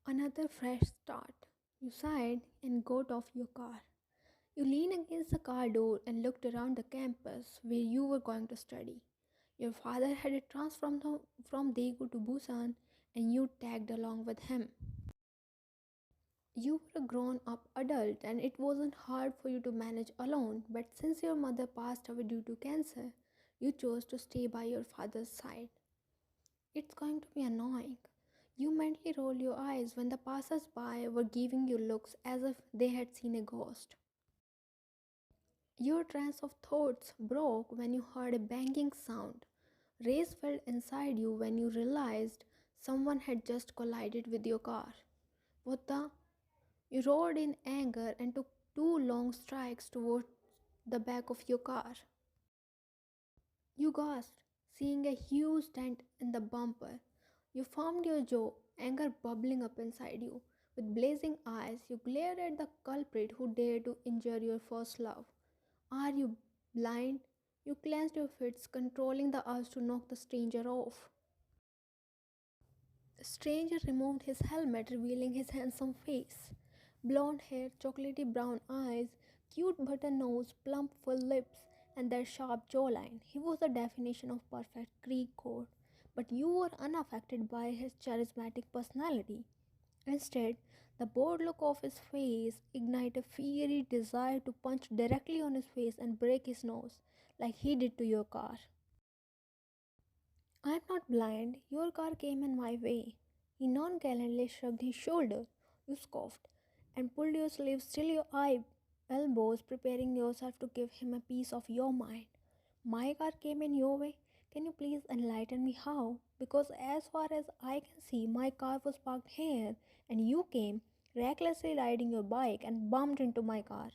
Another fresh start. You sighed and got off your car. You leaned against the car door and looked around the campus where you were going to study. Your father had a transfer from Daegu to Busan and you tagged along with him. You were a grown up adult and it wasn't hard for you to manage alone, but since your mother passed away due to cancer, you chose to stay by your father's side. It's going to be annoying. You mentally roll your eyes when the passers by were giving you looks as if they had seen a ghost. Your trance of thoughts broke when you heard a banging sound. Rage felt inside you when you realized someone had just collided with your car. What the? You roared in anger and took two long strides towards the back of your car. You gasped, seeing a huge dent in the bumper. You found your jaw, anger bubbling up inside you. With blazing eyes, you glared at the culprit who dared to injure your first love. Are you blind? You clenched your fists, controlling the urge to knock the stranger off. The stranger removed his helmet, revealing his handsome face. Blonde hair, chocolatey brown eyes, cute button nose, plump full lips, and that sharp jawline. He was the definition of perfect Greek god, but you were unaffected by his charismatic personality. Instead, the bored look of his face ignited a fiery desire to punch directly on his face and break his nose, like he did to your car. I'm not blind. Your car came in my way. He nonchalantly shrugged his shoulder. You scoffed and pulled your sleeves till your elbows, preparing yourself to give him a piece of your mind. My car came in your way. Can you please enlighten me how? Because as far as I can see, my car was parked here and you came, recklessly riding your bike, and bumped into my car.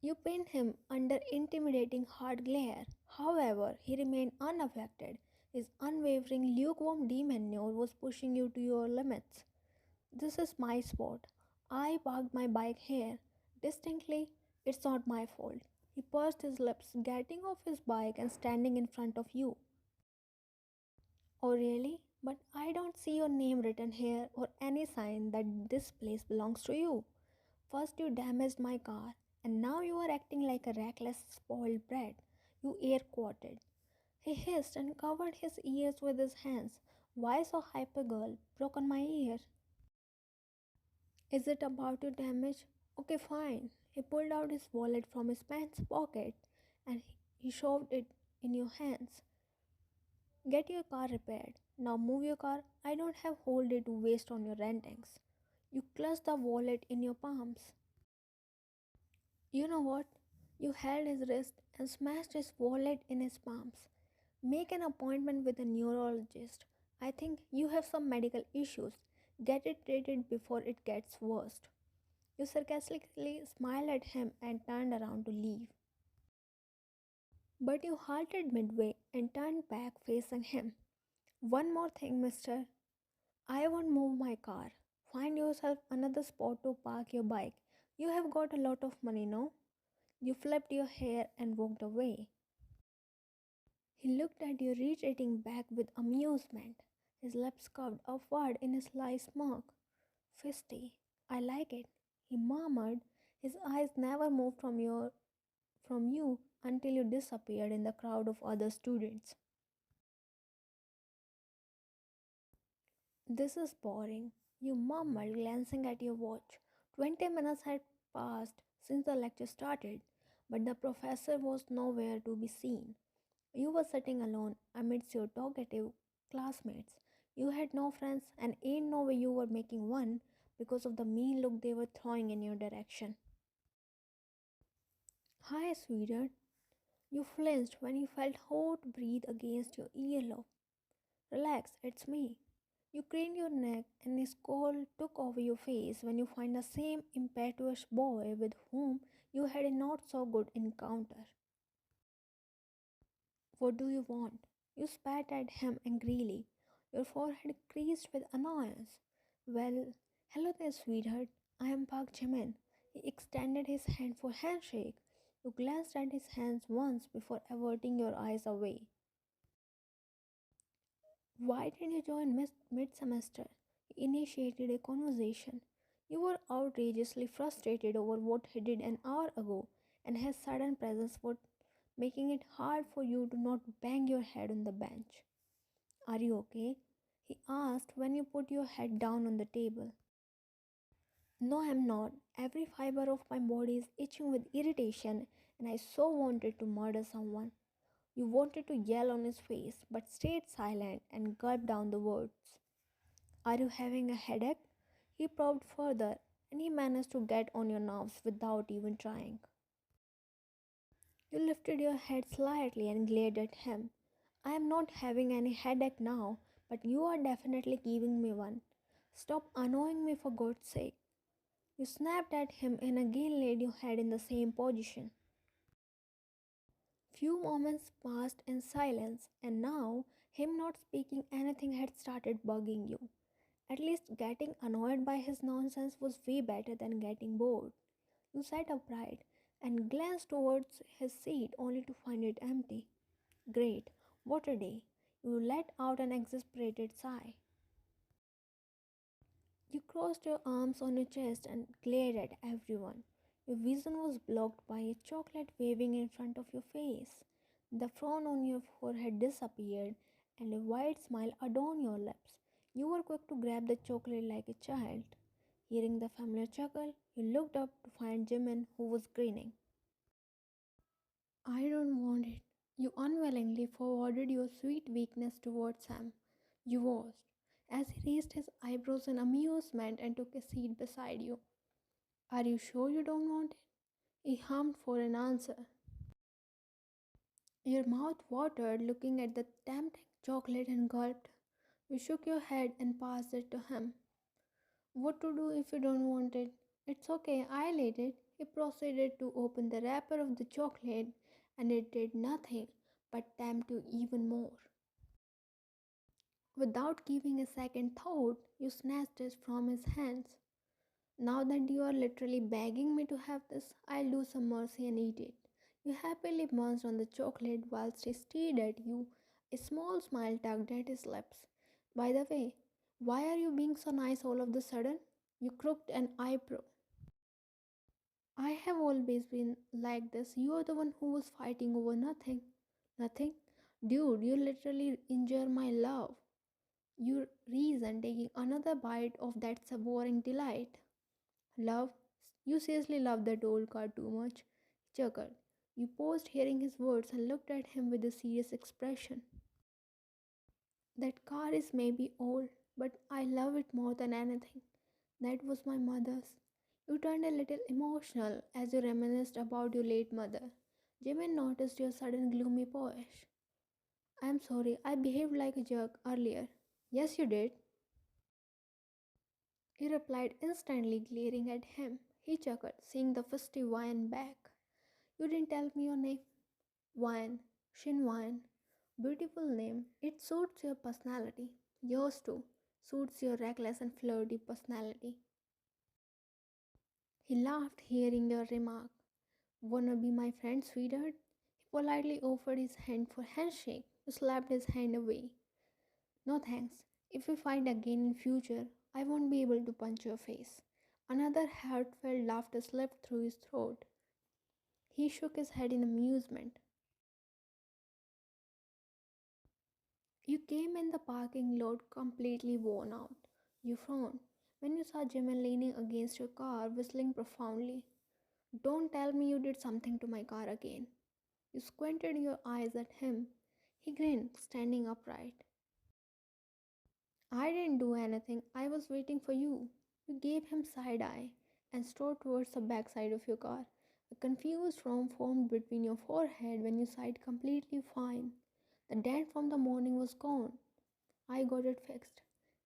You pinned him under intimidating hard glare. However, he remained unaffected. His unwavering, lukewarm demeanor was pushing you to your limits. This is my spot. I parked my bike here. Distinctly, it's not my fault. He pursed his lips, getting off his bike and standing in front of you. Oh, really? But I don't see your name written here or any sign that this place belongs to you. First, you damaged my car, and now you are acting like a reckless, spoiled brat. You air quoted. He hissed and covered his ears with his hands. Why so hyper, girl? Broken my ear. Is it about your damage? Okay, fine. He pulled out his wallet from his pants pocket and he shoved it in your hands. Get your car repaired. Now move your car. I don't have whole day to waste on your rentings. You clutched the wallet in your palms. You know what? You held his wrist and smashed his wallet in his palms. Make an appointment with a neurologist. I think you have some medical issues. Get it treated before it gets worse. You sarcastically smiled at him and turned around to leave. But you halted midway and turned back facing him. One more thing, mister. I won't move my car. Find yourself another spot to park your bike. You have got a lot of money, no? You flipped your hair and walked away. He looked at you retreating back with amusement, his lips curved upward in a sly smirk. Fisty, I like it, he murmured. His eyes never moved from you until you disappeared in the crowd of other students. This is boring, you murmured, glancing at your watch. 20 minutes had passed since the lecture started, but the professor was nowhere to be seen. You were sitting alone amidst your talkative classmates. You had no friends, and ain't no way you were making one because of the mean look they were throwing in your direction. Hi, sweetheart. You flinched when you felt hot breathe against your earlobe. Relax, it's me. You craned your neck, and a scowl took over your face when you find the same impetuous boy with whom you had a not so good encounter. What do you want? You spat at him angrily, your forehead creased with annoyance. Well, hello there, sweetheart. I am Park Jimin. He extended his hand for handshake. You glanced at his hands once before averting your eyes away. Why did you join mid semester? initiated a conversation. You were outrageously frustrated over what he did an hour ago, and his sudden presence was making it hard for you to not bang your head on the bench. Are you okay? He asked when you put your head down on the table. No, I'm not. Every fiber of my body is itching with irritation, and I so wanted to murder someone. You wanted to yell on his face, but stayed silent and gulped down the words. Are you having a headache? He probed further, and he managed to get on your nerves without even trying. You lifted your head slightly and glared at him. I am not having any headache now, but you are definitely giving me one. Stop annoying me for God's sake. You snapped at him and again laid your head in the same position. Few moments passed in silence, and now him not speaking anything had started bugging you. At least getting annoyed by his nonsense was way better than getting bored. You sat upright and glanced towards his seat only to find it empty. Great, what a day. You let out an exasperated sigh. You crossed your arms on your chest and glared at everyone. Your vision was blocked by a chocolate waving in front of your face. The frown on your forehead disappeared and a wide smile adorned your lips. You were quick to grab the chocolate like a child. Hearing the familiar chuckle, you looked up to find Jimin, who was grinning. I don't want it. You unwillingly forwarded your sweet weakness towards him. You watched as he raised his eyebrows in amusement and took a seat beside you. Are you sure you don't want it? He hummed for an answer. Your mouth watered looking at the tempting chocolate and gulped. You shook your head and passed it to him. What to do if you don't want it? It's okay, I'll eat it. He proceeded to open the wrapper of the chocolate, and it did nothing but tempt you even more. Without giving a second thought, you snatched it from his hands. Now that you are literally begging me to have this, I'll do some mercy and eat it. You happily munched on the chocolate whilst he stared at you, a small smile tugged at his lips. By the way, why are you being so nice all of the sudden? You crooked an eyebrow. I have always been like this. You are the one who was fighting over nothing. Nothing? Dude, you literally injure my love. You reason taking another bite of that savoring delight. Love? You seriously love that old car too much? He chuckled. You paused hearing his words and looked at him with a serious expression. That car is maybe old, but I love it more than anything. That was my mother's. You turned a little emotional as you reminisced about your late mother. Jimin noticed your sudden gloomy polish. I'm sorry, I behaved like a jerk earlier. Yes, you did. He replied instantly, glaring at him. He chuckled, seeing the festive wine back. You didn't tell me your name. Wine, Shin Wine. Beautiful name. It suits your personality. Yours too. Suits your reckless and flirty personality. He laughed, hearing your remark. Wanna be my friend, sweetheart? He politely offered his hand for handshake. You slapped his hand away. No thanks. If we fight again in future, I won't be able to punch your face. Another heartfelt laughter slipped through his throat. He shook his head in amusement. You came in the parking lot completely worn out. You frowned when you saw Jimin leaning against your car, whistling profoundly. Don't tell me you did something to my car again. You squinted your eyes at him. He grinned, standing upright. I didn't do anything. I was waiting for you. You gave him side eye and strode towards the backside of your car. A confused frown formed between your forehead when you sighed completely fine. The dent from the morning was gone. I got it fixed.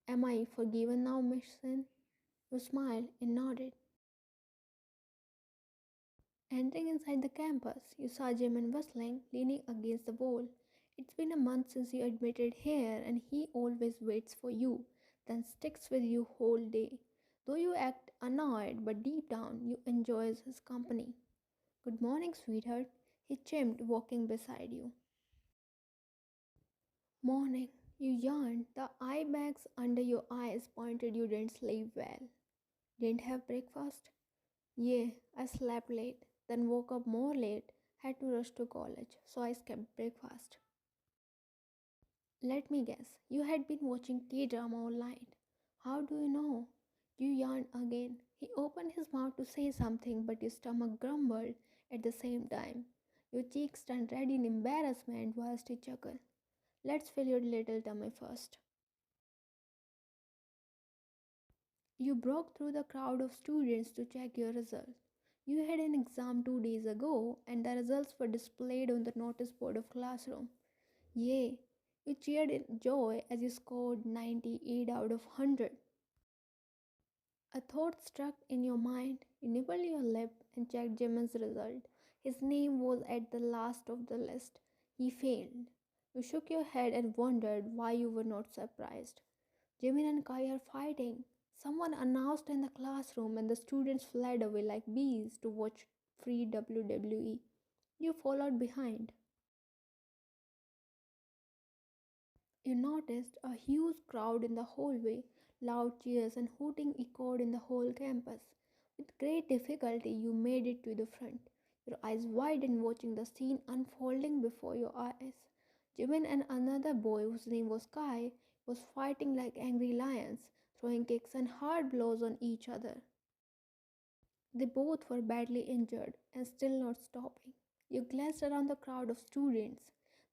Am I forgiven now, Miss Sin? You smiled and nodded. Entering inside the campus, you saw Jimin whistling, leaning against the wall. It's been a month since you admitted here, and he always waits for you, then sticks with you whole day. Though you act annoyed, but deep down you enjoy his company. Good morning, sweetheart, he chimed, walking beside you. Morning. You yawned, the eye bags under your eyes pointed you didn't sleep well. Didn't have breakfast? Yeah, I slept late, then woke up more late, had to rush to college, so I skipped breakfast. Let me guess, you had been watching K-drama all night. How do you know? You yawned again. He opened his mouth to say something, but your stomach grumbled at the same time. Your cheeks turned red in embarrassment whilst he chuckled. Let's fill your little tummy first. You broke through the crowd of students to check your results. You had an exam 2 days ago, and the results were displayed on the notice board of classroom. Yay! You cheered in joy as you scored 98 out of 100. A thought struck in your mind. You nibbled your lip and checked Jimin's result. His name was at the last of the list. He failed. You shook your head and wondered why you were not surprised. Jimin and Kai are fighting. Someone announced in the classroom, and the students fled away like bees to watch free WWE. You followed behind. You noticed a huge crowd in the hallway. Loud cheers and hooting echoed in the whole campus. With great difficulty, you made it to the front, your eyes wide and watching the scene unfolding before your eyes. Jimin and another boy, whose name was Kai, was fighting like angry lions, throwing kicks and hard blows on each other. They both were badly injured and still not stopping. You glanced around the crowd of students.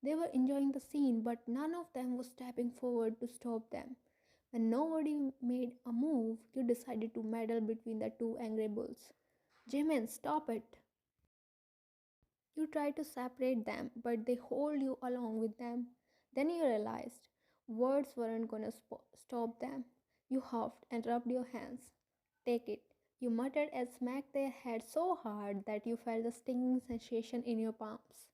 They were enjoying the scene, but none of them was stepping forward to stop them. When nobody made a move, you decided to meddle between the two angry bulls. Jimin, stop it! You try to separate them, but they hold you along with them. Then you realized words weren't gonna stop them. You huffed and rubbed your hands. Take it. You muttered and smacked their head so hard that you felt the stinging sensation in your palms.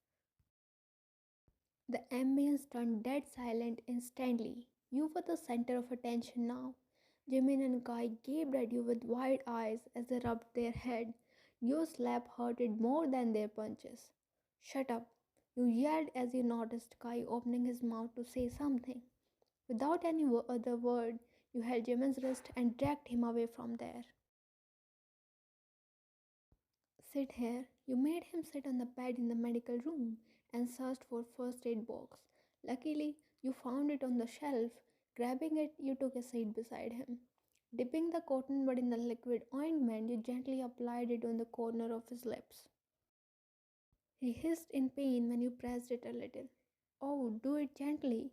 The ambience turned dead silent instantly. You were the center of attention now. Jimin and Kai gaped at you with wide eyes as they rubbed their head. Your slap hurted more than their punches. Shut up, you yelled as you noticed Kai opening his mouth to say something. Without any other word, you held Jimin's wrist and dragged him away from there. Sit here. You made him sit on the bed in the medical room and searched for first aid box. Luckily, you found it on the shelf. Grabbing it, you took a seat beside him. Dipping the cotton bud in the liquid ointment, you gently applied it on the corner of his lips. He hissed in pain when you pressed it a little. Oh, do it gently.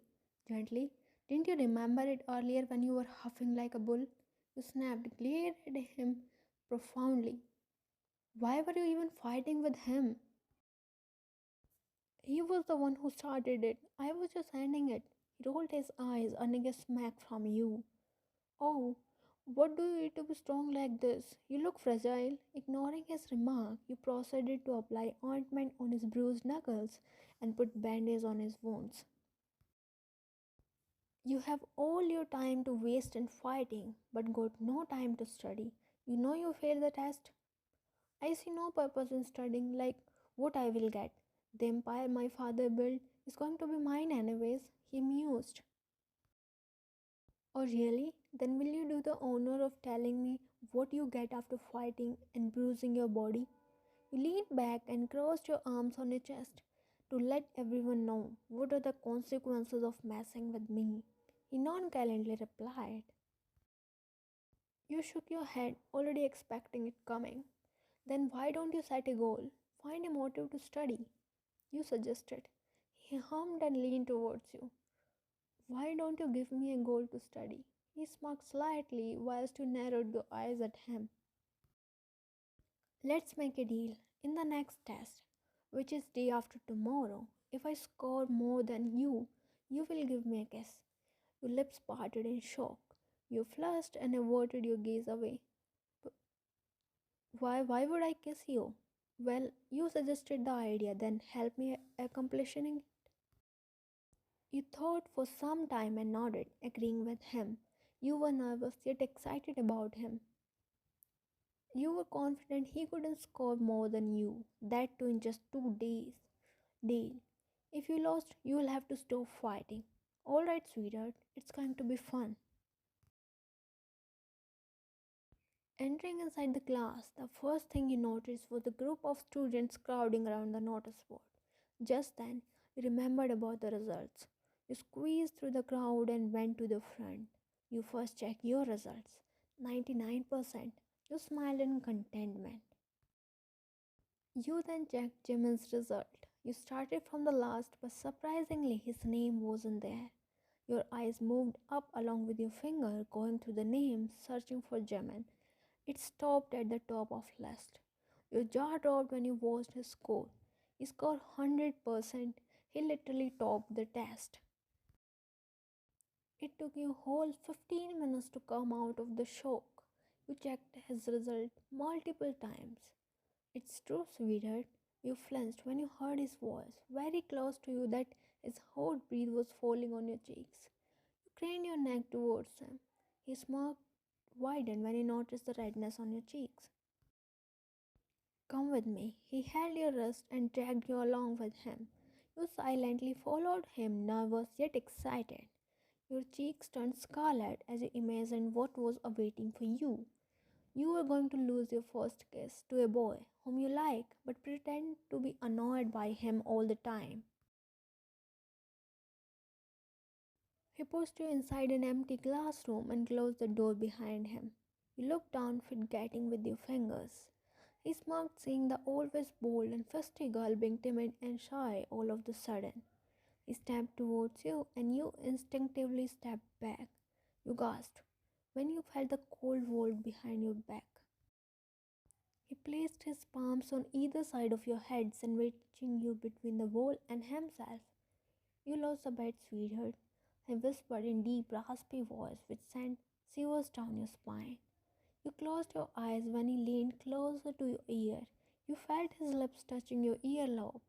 Gently? Didn't you remember it earlier when you were huffing like a bull? You snapped, glared at him profoundly. Why were you even fighting with him? He was the one who started it. I was just ending it. He rolled his eyes, earning a smack from you. Oh, what do you eat to be strong like this? You look fragile. Ignoring his remark, you proceeded to apply ointment on his bruised knuckles and put band-aids on his wounds. You have all your time to waste in fighting, but got no time to study. You know you failed the test. I see no purpose in studying, like what I will get. The empire my father built is going to be mine anyways, he mused. Oh, really? Then will you do the honor of telling me what you get after fighting and bruising your body? You leaned back and crossed your arms on your chest to let everyone know what are the consequences of messing with me. He nonchalantly replied. You shook your head, already expecting it coming. Then why don't you set a goal? Find a motive to study. You suggested. He hummed and leaned towards you. Why don't you give me a goal to study? He smirked slightly whilst you narrowed your eyes at him. Let's make a deal. In the next test, which is day after tomorrow, if I score more than you will give me a kiss. Your lips parted in shock. You flushed and averted your gaze away. Why would I kiss you? Well, you suggested the idea, then help me accomplishing it. You thought for some time and nodded, agreeing with him. You were nervous yet excited about him. You were confident he couldn't score more than you, that too in just 2 days. Deal. If you lost, you will have to stop fighting. Alright, sweetheart, it's going to be fun. Entering inside the class, the first thing you noticed was the group of students crowding around the notice board. Just then, you remembered about the results. You squeezed through the crowd and went to the front. You first checked your results. 99%. You smiled in contentment. You then checked Jimin's result. You started from the last, but surprisingly, his name wasn't there. Your eyes moved up along with your finger, going through the names, searching for Jimin. It stopped at the top of list. Your jaw dropped when you watched his score. He scored 100%. He literally topped the test. It took you whole 15 minutes to come out of the shock. You checked his result multiple times. It's true, sweetheart. You flinched when you heard his voice, very close to you that his hot breath was falling on your cheeks. You craned your neck towards him. His smirk widened when he noticed the redness on your cheeks. Come with me. He held your wrist and dragged you along with him. You silently followed him, nervous yet excited. Your cheeks turned scarlet as you imagined what was awaiting for you. You were going to lose your first kiss to a boy whom you like but pretend to be annoyed by him all the time. He pushed you inside an empty classroom and closed the door behind him. You looked down, forgetting with your fingers. He smirked, seeing the always bold and frisky girl being timid and shy all of the sudden. He stepped towards you and you instinctively stepped back. You gasped when you felt the cold wall behind your back. He placed his palms on either side of your head, sandwiching you between the wall and himself. You lost the bet, sweetheart, he whispered in deep, raspy voice which sent shivers down your spine. You closed your eyes when he leaned closer to your ear. You felt his lips touching your earlobe.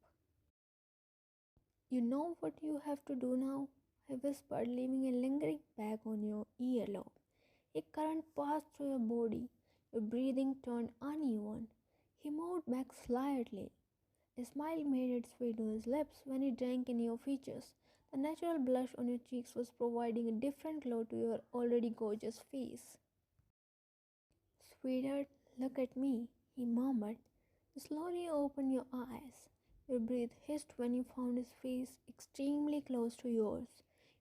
You know what you have to do now? He whispered, leaving a lingering bag on your earlobe. A current passed through your body. Your breathing turned uneven. He moved back slightly. A smile made its way to his lips when he drank in your features. The natural blush on your cheeks was providing a different glow to your already gorgeous face. Sweetheart, look at me, he murmured. You slowly opened your eyes. Your breath hissed when you found his face extremely close to yours.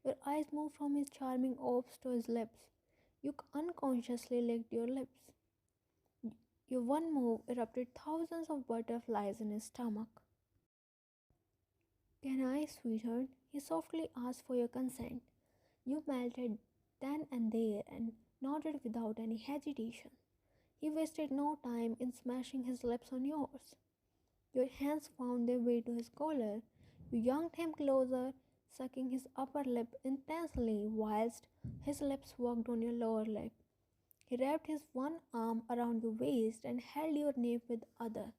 Your eyes moved from his charming orbs to his lips. You unconsciously licked your lips. Your one move erupted thousands of butterflies in his stomach. Can I, sweetheart? He softly asked for your consent. You melted then and there and nodded without any hesitation. He wasted no time in smashing his lips on yours. Your hands found their way to his collar. You yanked him closer, sucking his upper lip intensely whilst his lips worked on your lower lip. He wrapped his one arm around your waist and held your nape with the other.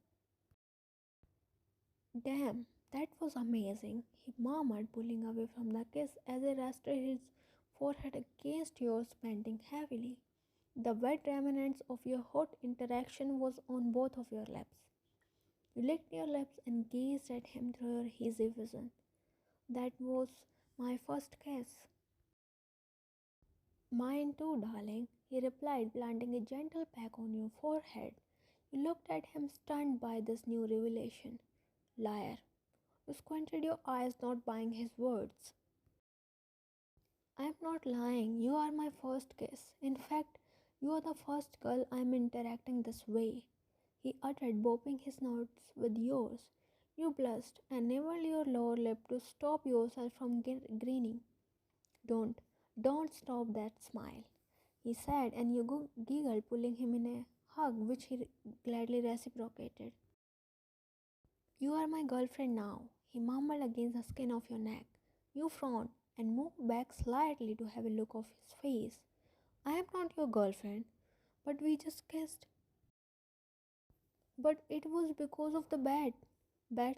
Damn, that was amazing, he murmured, pulling away from the kiss as he rested his forehead against yours, panting heavily. The wet remnants of your hot interaction was on both of your lips. You licked your lips and gazed at him through your hazy vision. That was my first kiss. Mine too, darling, he replied, planting a gentle peck on your forehead. You looked at him, stunned by this new revelation. Liar. You squinted your eyes, not buying his words. I am not lying. You are my first kiss. In fact, you are the first girl I am interacting this way, he uttered, bopping his nose with yours. You blushed and nibbled your lower lip to stop yourself from grinning. Don't, don't stop that smile, he said, and you giggled, pulling him in a hug which he gladly reciprocated. You are my girlfriend now, he mumbled against the skin of your neck. You frowned and moved back slightly to have a look of his face. I am not your girlfriend, but we just kissed. But it was because of the bet. Bet?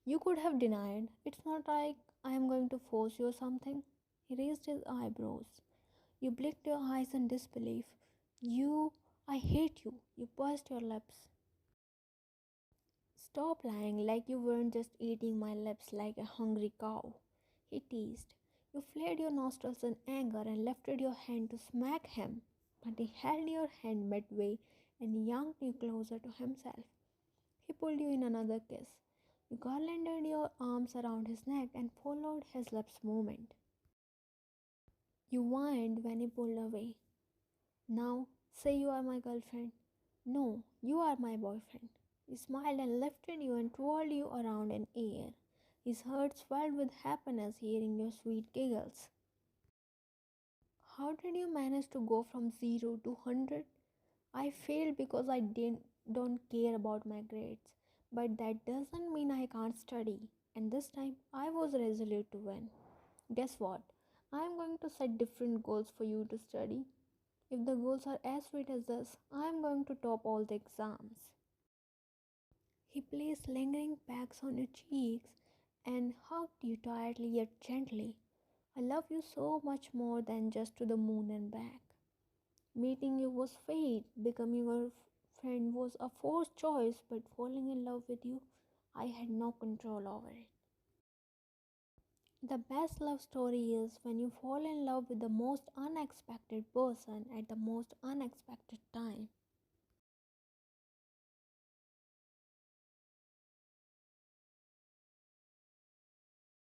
You could have denied. It's not like I am going to force you or something. He raised his eyebrows. You blinked your eyes in disbelief. I hate you. You pursed your lips. Stop lying like you weren't just eating my lips like a hungry cow, he teased. You flared your nostrils in anger and lifted your hand to smack him, but he held your hand midway and yanked you closer to himself. He pulled you in another kiss. You garlanded your arms around his neck and followed his lips' movement. You whined when he pulled away. Now, say you are my girlfriend. No, you are my boyfriend. He smiled and lifted you and twirled you around in air. His heart swelled with happiness hearing your sweet giggles. How did you manage to go from 0 to 100? I failed because don't care about my grades. But that doesn't mean I can't study. And this time I was resolute to win. Guess what? I am going to set different goals for you to study. If the goals are as sweet as this, I am going to top all the exams. He placed lingering pecks on your cheeks and hugged you tightly yet gently. I love you so much more than just to the moon and back. Meeting you was fate, becoming your friend was a forced choice, but falling in love with you, I had no control over it. The best love story is when you fall in love with the most unexpected person at the most unexpected time.